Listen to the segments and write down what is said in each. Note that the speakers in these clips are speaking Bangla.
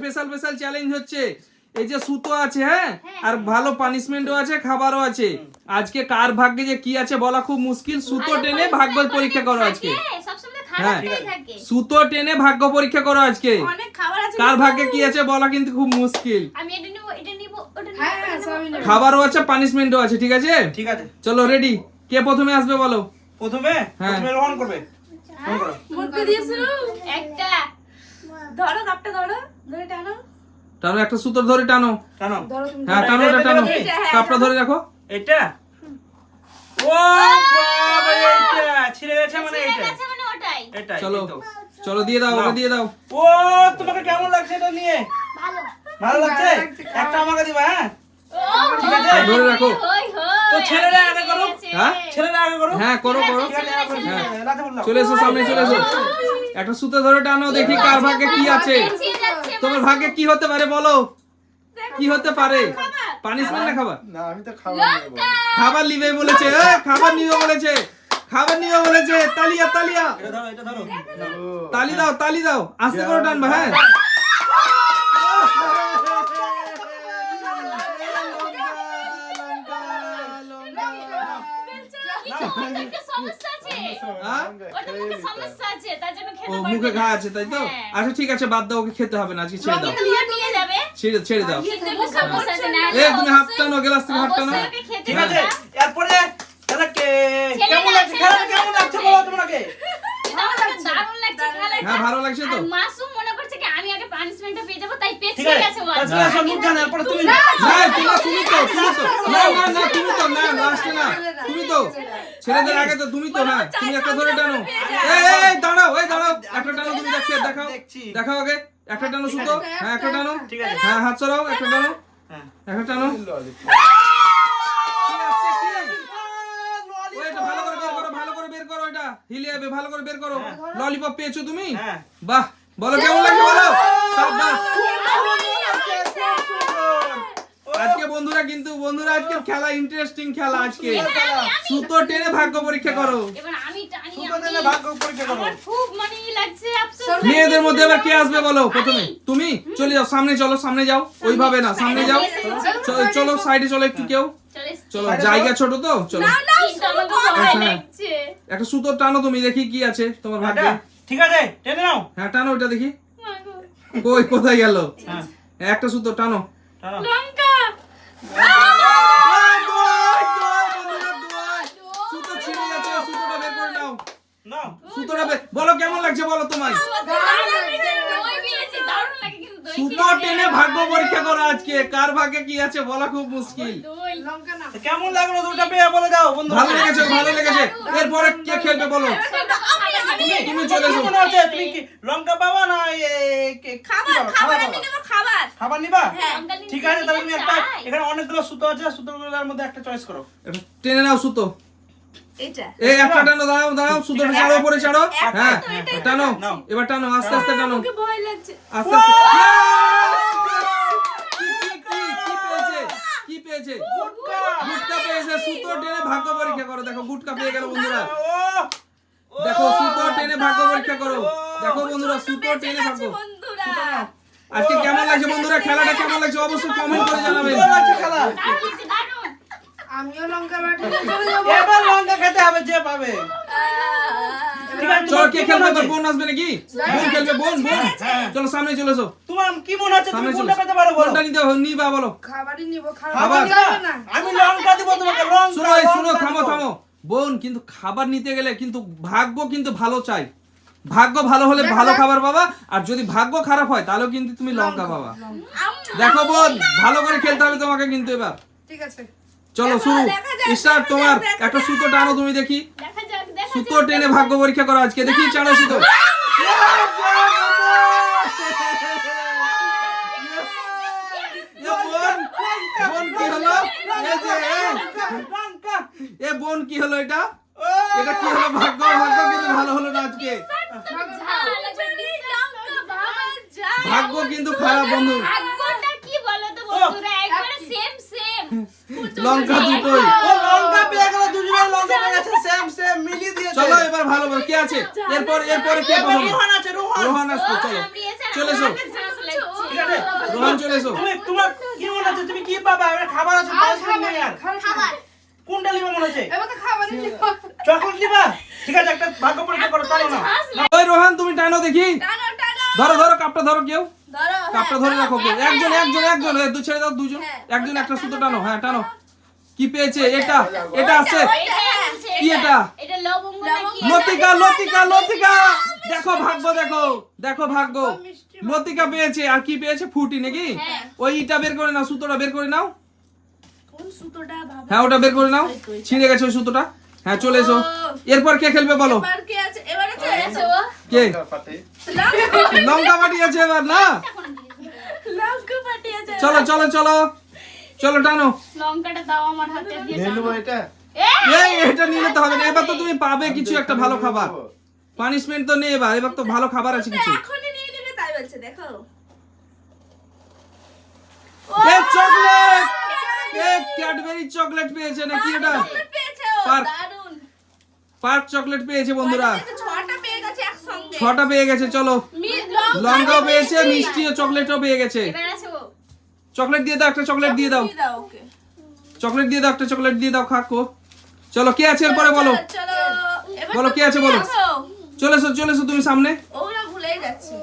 স্পেশাল স্পেশাল চ্যালেঞ্জ হচ্ছে। এই যে সুতো আছে, হ্যাঁ, আর ভালো পানিশমেন্টও আছে, খাবারও আছে। আজকে কার ভাগ্যে যে কি আছে বলা খুব মুশকিল। সুতো টেনে ভাগ্য পরীক্ষা করো আজকে। হ্যাঁ, সুতো টেনে ভাগ্য পরীক্ষা করো আজকে। কার ভাগ্যে কি আছে বলা কিন্তু খুব মুশকিল। খাবারও আছে, পানিশমেন্টও আছে, ঠিক আছে? ঠিক আছে, চলো রেডি। কে প্রথমে আসবে বলো? প্রথমে রোহন করবে। টানো, একটা সুতো ধরে টানো। টানো, হ্যাঁ টানো, এটা টানো, কাপটা ধরে রাখো। এটা ও বাবা, এটা ছিঁড়ে গেছে মানে এটা। চলো চলো, দিয়ে দাও, ওটা দিয়ে দাও। ও তোমাকে কেমন লাগছে এটা নিয়ে? ভালো লাগছে? একটা আমাকে দিবা, হ্যাঁ? ঠিক আছে, ধরে রাখো। তো ছেলেরা আগে করো। হ্যাঁ ছেলেরা আগে করো। হ্যাঁ, করো করো। হ্যাঁ, রাতে বললাম। চলে এসো, সামনে চলে এসো। একটা সুতো ধরে টানো, দেখি কার ভাগ্যে কি আছে। তোমার ভাগ্যে কি হতে পারে বলো? কি হতে পারে? পানিশমেন্ট না খাবার? না, আমি তো খাবার নেব। খাবার নিবে বলেছে, খাবার নিবে বলেছে, খাবার নিবে বলেছে। তালিয়া তালিয়া, এটা ধরো, এটা ধরো। তালি দাও, তালি দাও। আস্তে করে টানবা, হ্যাঁ। ও মুখে ঘা আছে তাই তো? আচ্ছা ঠিক আছে, বাদ দাও, ওকে খেতে হবে না আজকে, ছেড়ে দাও, ছেড়ে দাও। তুমি হাত টানো, গ্লাস থেকে হাত টানো। ঠিক আছে, এরপরে তাহলে কেমন লাগছে? খেলাটা কেমন লাগছে বলো তোমাকে? হ্যাঁ, ভালো লাগছে তো? মাসুম মনে করছে কি আমি আগে পানিশমেন্টটা পেয়ে যাব, তাই ঠিক পেছিয়ে আছে, গেছে ও। আজকে আসো মুখান, এরপরে তুমি না, তুমি তো, না না না, তুমি তো না, লাস্টে না, তুমি তো ছেলেদের আগে তো তুমি তো। হ্যাঁ, তুমি একটা ধরে টানো। এই দাঁড়াও, এই দাঁড়াও, একটা টানো, তুমি দেখাও, দেখাও আগে। একটা টানো সুতো, হ্যাঁ একটা টানো, ঠিক আছে। হ্যাঁ হাত সরাও, একটা টানো, হ্যাঁ, একটা টানো। ওইটা ভালো করে বের করো, ভালো করে বের করো, এটা হিলে যাবে, ভালো করে বের করো। ললিপপ পেয়েছো তুমি? হ্যাঁ। বাহ, বলো কেমন লাগছে বলো। সাবাস। আজকে বন্ধুরা আজকে খেলা ইন্টারেস্টিং খেলা আজকে। সুতো টেনে ভাগ্য পরীক্ষা করো। এবার আমি টানি, সুতো টেনে ভাগ্য পরীক্ষা করো। আমার খুব মানে ই লাগছে, আফসোস লাগছে। মেয়েদের মধ্যে এবার কে আসবে বলো প্রথমে? তুমি চলে যাও, সামনে চলো, সামনে যাও, ওইভাবে না, সামনে যাও। চলো সাইডে চলো একটু কেউ। চলো, জায়গা ছোট তো, চলো। কিন্তু আমাকে ভয় আচ্ছা, লাগছে। একটা সুতো টানো, তুমি দেখি কি আছে তোমার ভাগ্যে। ঠিক আছে, টেনে নাও। হ্যাঁ টানো, ওইটা দেখি মাগো, কই কোথায় গেল। হ্যাঁ, একটা সুতো টানো। টানো। লঙ্কা। সুতো ছিঁড়ে গেছে, সুতোটা বের করে নাও। নাও। সুতোটা বলো কেমন লাগছে বলো তোমায়। দই পেয়েছি, দারুণ লাগে কিন্তু দই। সুতো টেনে ভাগ্য পরীক্ষা করো আজকে। কার ভাগ্যে কি আছে বলা খুব মুশকিল। দই। তো কেমন লাগলো দুটো পেয়ে বলে দাও বন্ধু। ভালো লেগেছে, ভালো লেগেছে। এরপরে কে খেলবে বলো? তুমি চলে এসো। মনে হচ্ছে তুমি কি লঙ্কা পাবা না খাবার নিবা? ঠিক আছে, তাহলে তুমি একটা, এখানে অনেকগুলো সুতো আছে, সুতোগুলোর মধ্যে একটা চয়েস করো। এটা টেনে নাও সুতো। এটা এই একটা টানো, দাঁড়াও, সুতোটা ছাড়ো, উপরে ছাড়ো। হ্যাঁ টানো, নাও। এবার টানো, আস্তে আস্তে টানো, আমাকে ভয় লাগছে। আস্তে আস্তে। কি পেয়েছে? গুটকা পেয়েছে। সুতো টেনে ভাগ্য পরীক্ষা করো। দেখো গুটকা পেয়ে গেল বন্ধুরা। দেখো সুতো টেনে ভাগ্য পরীক্ষা করো। দেখো বন্ধুরা, সুতো টেনে ভাগ্য। বন্ধুরা আজকে কেমন লাগছে বন্ধুরা? খেলাটা কেমন লাগছে অবশ্যই কমেন্ট করে জানাবেন। ভালো লাগছে খেলা। দারুণ লাগছে, দারুণ। আমিও লঙ্কা বাটি চলে যাবো। এবার লঙ্কা খেতে হবে যে পাবে। ঠিক আছে, চলো, কে খেলবে? তোর তো বোন আসবে নাকি? বোন খেলবে, বোন। হ্যাঁ। চলো সামনে চলে এসো, তোমার কি মনে হচ্ছে তুমি সামনে চলে কোনটা পেতে পারো বলো? কোনটা নিবা বলো। খাবারই নিবো, খাবার খাবার নিবা? যাবে না। আমি লঙ্কা দিব তোমাকে, লঙ্কা। শুনো, লঙ্কা থামো দিব। থামো। বোন, কিন্তু খাবার নিতে গেলে কিন্তু ভাগ্য কিন্তু ভালো চাই। ভাগ্য ভালো হলে ভালো খাবার পাবা, আর যদি ভাগ্য খারাপ হয় তাহলেও কিন্তু তুমি লঙ্কা পাবা। দেখো বোন, ভালো করে খেলতে হবে তোমাকে কিন্তু এবার। ঠিক আছে, চলো দেখা শুরু, যাক, স্টার্ট। দেখা তোমার যাক, একটা সুতো টানো, তুমি দেখি। দেখা যাক, দেখা সুতো যাক। টেনে ভাগ্য পরীক্ষা করো আজকে, দেখি টানো সুতো। বোন কি হলো? লঙ্কা। বোন কি হলো এটা? এটা কি হলো? ভাগ্য কিন্তু ভালো হলো না আজকে। ভাগ্য কিন্তু খারাপ বন্ধু। ভাগ্যটা কি বলো তো বন্ধুরা, একবারে সেম সেম। লঙ্কা দুটোই। ও লঙ্কা পেয়ে গেল, দুজনে লঙ্কা পেয়ে গেছে, সেম মিলিয়ে দিয়েছে। চলো এবার ভালো কে আছে? এরপরে কে এবার প্রথম? রোহন আছে, রোহন। রোহন আসবে। চলো চলে এসো। ঠিক আছে, রোহান চলে এসো। তোমার কি মনে হচ্ছে তুমি কি পাবা? আমার খাবার আছে, পানিশমেন্ট নেই আর। খাবার কোনটা নিবা মনে হচ্ছে? এবার তো খাবার নিব চকলেট নিবা? ঠিক আছে, একটা ভাগ্য পরীক্ষা করো, টানো না। ওই রোহান তুমি টানো দেখি, টানো টানো ধরো ধরো কাপটা ধরো, কেউ ধরো কাপটা ধরে রাখো, কেউ একজন একজন একজন, এই দু ছেড়ে দাও, দুজন, একজন একটা সুতো টানো, হ্যাঁ টানো। কি পেয়েছে? এটা এটা আছে কি? এটা এটা লবঙ্গ নাকি? লতিকা লতিকা লতিকা, দেখো ভাগ্য, দেখো দেখো ভাগ্য, লতিকা পেয়েছে। আর কি পেয়েছে? ফুটি নাকি? হ্যাঁ। ওই ইটা বের করে নাও, সুতোটা বের করে নাও। কোন সুতোটা বাবা হ্যাঁ ওটা বের করে নাও, ছিঁড়ে গেছে ওই সুতোটা। হ্যাঁ চলে এসো। এরপর কে খেলবে বলো? এবার কে আছে? এবার আছে আছে ও। কে? লঙ্কা লঙ্কা বাটি আছে এবার না? লঙ্কা পাটি আছে চলো চলো চলো চলো টানো। লঙ্কাটা দাও আমার হাতে দিয়ে নিয়ে নেবো টানো। এটা? এই এটা নিলে তো হবে না, এবার তো তুমি পাবে কিছু একটা ভালো খাবার। পানিশমেন্ট তো নেই এবার, এবার তো ভালো খাবার আছে কিছু। এখনই নিয়ে নেবে তাই বলছে দেখো এই চকলেট, এই ক্যাডবেরি চকলেট পেয়েছে নাকি? এটা চকলেট পেয়েছে ও পার্ক। দারুন পার্ক চকলেট পেয়েছে বন্ধুরা, ছটা পেয়ে গেছে একসঙ্গে 6টা পেয়ে গেছে। চলো লঙ্কাও পেয়েছে, মিষ্টিও চকলেটও পেয়ে গেছে। এবার আছে ও। চকলেট দিয়ে দাও, একটা চকলেট দিয়ে দাও, দিয়ে দাও ওকে চকলেট দিয়ে দাও, একটা চকলেট দিয়ে দাও, খাকো। চলো কে আছে এরপরে বলো, চলো এবার বলো কে আছে বলো। চলে এসো চলে এসো তুমি সামনে। ওরা ভুলেই যাচ্ছে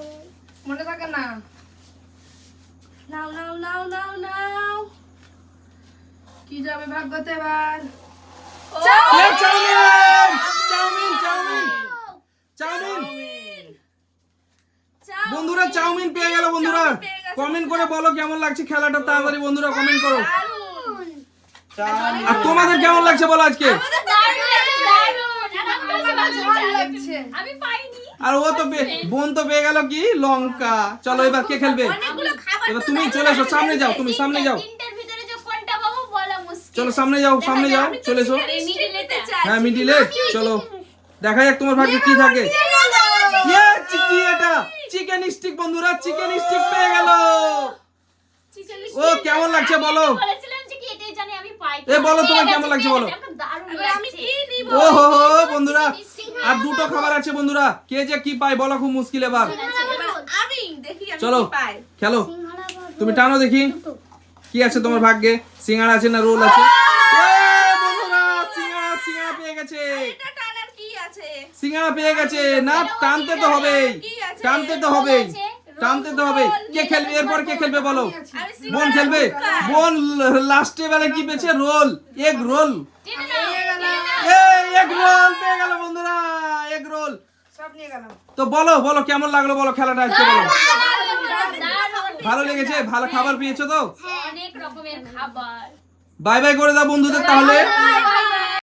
মনে থাকে না নাও নাও নাও নাও নাও কি যাবে ভাগ্যতে এবার এ, চাউমিন চাউমিন চাউমিন চাউমিন, বন্ধুরা চাউমিন পেয়ে গেল। বন্ধুরা কমেন্ট করে বলো কেমন লাগছে খেলাটা, তাড়াতাড়ি বন্ধুরা কমেন্ট করো। আর তোমাদের কেমন লাগছে বলো আজকে? দারুণ লাগছে, দারুণ। ভালো লাগছে আমি পাইনি। আর ও তো বোন তো পেয়ে গেল কি? লঙ্কা। চলো এবার কে খেলবে? অনেকগুলো খাবার এবার তুমি চলে এসো, সামনে যাও, তুমি সামনে যাও, তিনটার ভিতরে যে কোনটা পাবো বলা মুশকিল। চলো সামনে যাও, সামনে যাও, চলে এসো। মিডিলেতে চাই হ্যাঁ মিডিলে চলো, দেখা যাক তোমার ভাগ্যে কি থাকে। ইয়ে, কি এটা? চিকেন স্টিক বন্ধুরা, চিকেন স্টিক পেয়ে গেল। ও কেমন লাগছে বলো? বলেছিলাম যে কি এটাই জানি আমি পাই। এ বলো তোমার কেমন লাগছে বলো? আমার দারুণ এবার আমি লাগছে। কি নিব ও হো হো বন্ধুরা, আর দুটো খাবার আছে বন্ধুরা, কে যে কি পায় বলা খুব মুশকিল এবার। এবার আমি দেখি আমি চলো কি পাই খেলো, তুমি টানো দেখি কি আছে তোমার ভাগ্যে। সিঙ্গাড়া আছে না রোল আছে? এ বন্ধুরা সিঙ্গাড়া, সিঙ্গাড়া পেয়ে গেছে, এটা টানার কি আছে সিঙ্গাড়া পেয়ে গেছে। না টানতে তো হবেই, টানতে তো হবেই, টানতে তো হবেই। কে খেলবে এরপর? কে খেলবে বলো? আমি বোন খেলবে। বোন লাস্টে বেলা কি পেয়েছে? Roll, egg roll. টেনে নাও, টেনে নাও। এই এগ রোল পেয়ে গেল বন্ধুরা, এগ রোল। সব নিয়ে গেলাম তো বলো বলো কেমন লাগলো বলো খেলাটা আজকে বলো। দারুণ। ভালো লেগেছে? ভালো খাবার পেয়েছো তো? অনেক রকমের খাবার। বাই বাই করে দাও বন্ধুদের তাহলে।